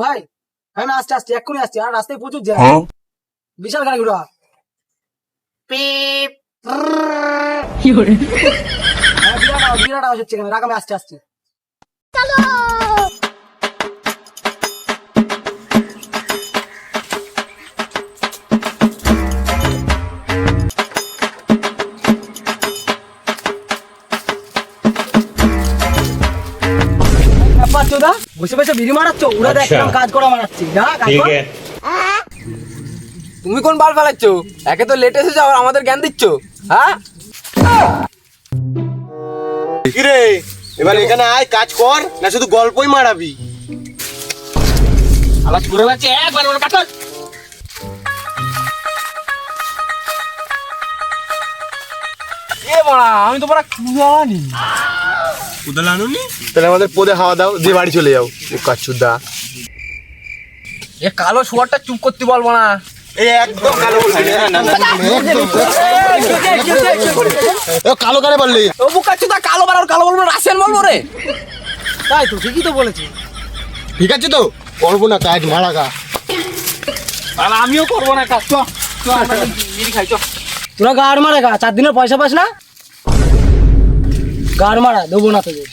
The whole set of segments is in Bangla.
ভাই আমি আসতে আসছি এক্ষুনি আসছি আর রাস্তায় প্রচুর জ্যাম বিশাল গাড়ি ঘোড়া পিপ বিরাট আওয়াজ হচ্ছে কেন রাখ আমি আসতে আসছি বসে বসে বিড়ি মারাচ্ছ ওরা দেখ কাজ করা মারাচ্ছি তুমি কোন বাল ফালাচ্ছ? একে তো লেট এসে যাও আর আমাদের জ্ঞান দিচ্ছ। হ্যাঁ কিরে এবার এখানে আয় কাজ কর না শুধু গল্পই মারাবি? আবার ঘুরে যাচ্ছে একবার ওর কাটল। এ মারা আমি তো পড়া কুদানি কোদাল আনুনি তাহলে আমাদের পদে হাওয়া দাও দিয়ে বাড়ি চলে যাও কাচ্চুদা। এ কালো শুয়ারটা চুপ করতে বলবো না। এই একদম কালো কারে বললি? ও বুকাচ্চুদা কালো বাড়ার কালো বলবো রাশিয়ান বলবো রে। তাই তো ঠিকই তো বলেছি। ঠিক আছে তো করবো না কাজ মারা গা। তাহলে আমিও করবো না কাজ। চ আমরা বিড়ি খাই চ। তোরা গাড় মারা গা 4 দিনের পয়সা পাস না? গাড় মারা দেবো না তোদের।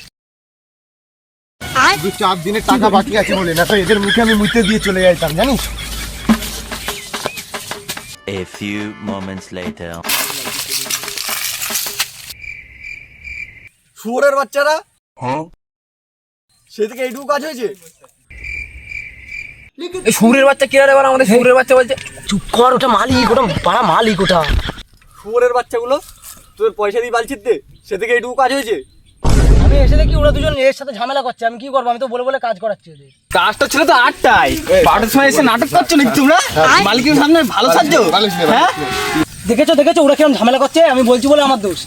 4 দিনের টাকা বাকি আছে বলে না তো এদের মুখে আমি মুইতে দিয়ে চলে যাইতাম জানিস। A few moments later. শুয়োরের বাচ্চারা সে থেকে এইটুকু কাজ হয়েছে। এই সুরের বাচ্চা কিরা রে বল আমাদের সুরের বাচ্চা বলছে। চুপ কর ওটা মালিক ওটা পাড়া মালিক ওটা। শুয়োরের বাচ্চাগুলো তোদের পয়সা দিয়ে বালছিত দে সে থেকে এইটুকু কাজ হয়েছে। আমি এসে দেখি ওরা দুজন এর সাথে ঝামেলা করছে আমি কি করবো আমি তো বলে বলে কাজ করাচ্ছি ওদের। কাজটা ছিল তো 8টায় 12টার সময় এসে নাটক করছো নাকি তোমরা? মালিকের সামনে ভালো সাজছো? হ্যাঁ দেখেছো ওরা কিরকম ঝামেলা করছে আমি বলছি বলে আমার দোষ।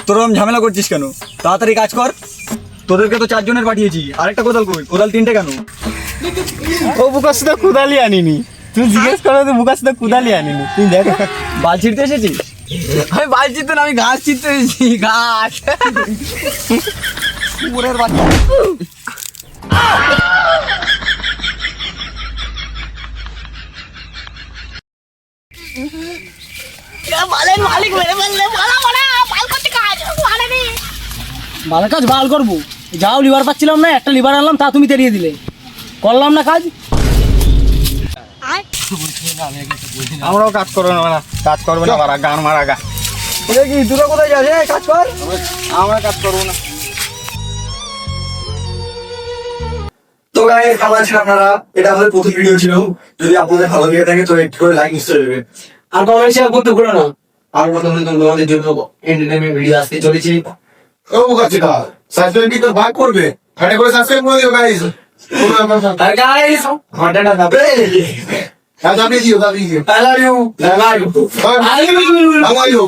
তোর ঝামেলা করছিস কেন? তাড়াতাড়ি কাজ কর। তোদেরকে তো 4 জনের পাঠিয়েছি, আরেকটা কোদাল কই? কোদাল 3টে কেন? ও বুকার সাথে কুদালি আনিনি, তুই জিজ্ঞেস করো তো বুকার সাথে কুদালি আনিনি। তুই দেখ বাল ছিঁড়তে এসেছিস? আমি বাল চিনতে না আমি ঘাস চিনতে এসেছি ঘাস। শুয়োরের বাচ্চা। ভালো কাজ বাল করবো যাও লিভার পাচ্ছিলাম না একটা লিভার আনলাম তা তুমি তেড়িয়ে দিলে করলাম না কাজ। আমরাও কাজ করবো না, কাজ করবো না মারা গান মারা গা। কি তোরা কোথায় যাস? কাজ কর। আমরা কাজ করবো না। তো গাইস কেমন আছেন আপনারা? এটা আমাদের প্রথম ভিডিও ছিল। যদি আপনাদের ভালো লেগে থাকে তো একটু করে লাইক নিশ্চয় দেবেন আর কমেন্ট শেয়ার করতে ভুলো না। আর তোমাদের জন্য এন্টারটেইনমেন্ট ভিডিও আসতে চলেছি। ও বুকার চিটা সাবস্ক্রাইব কি তো ভাগ করবে ফাটে করে সাবস্ক্রাইব করে দিও গাইস। আর গাইস ঘন্টাটা দাবে। দাবি দিও I love you. I love you.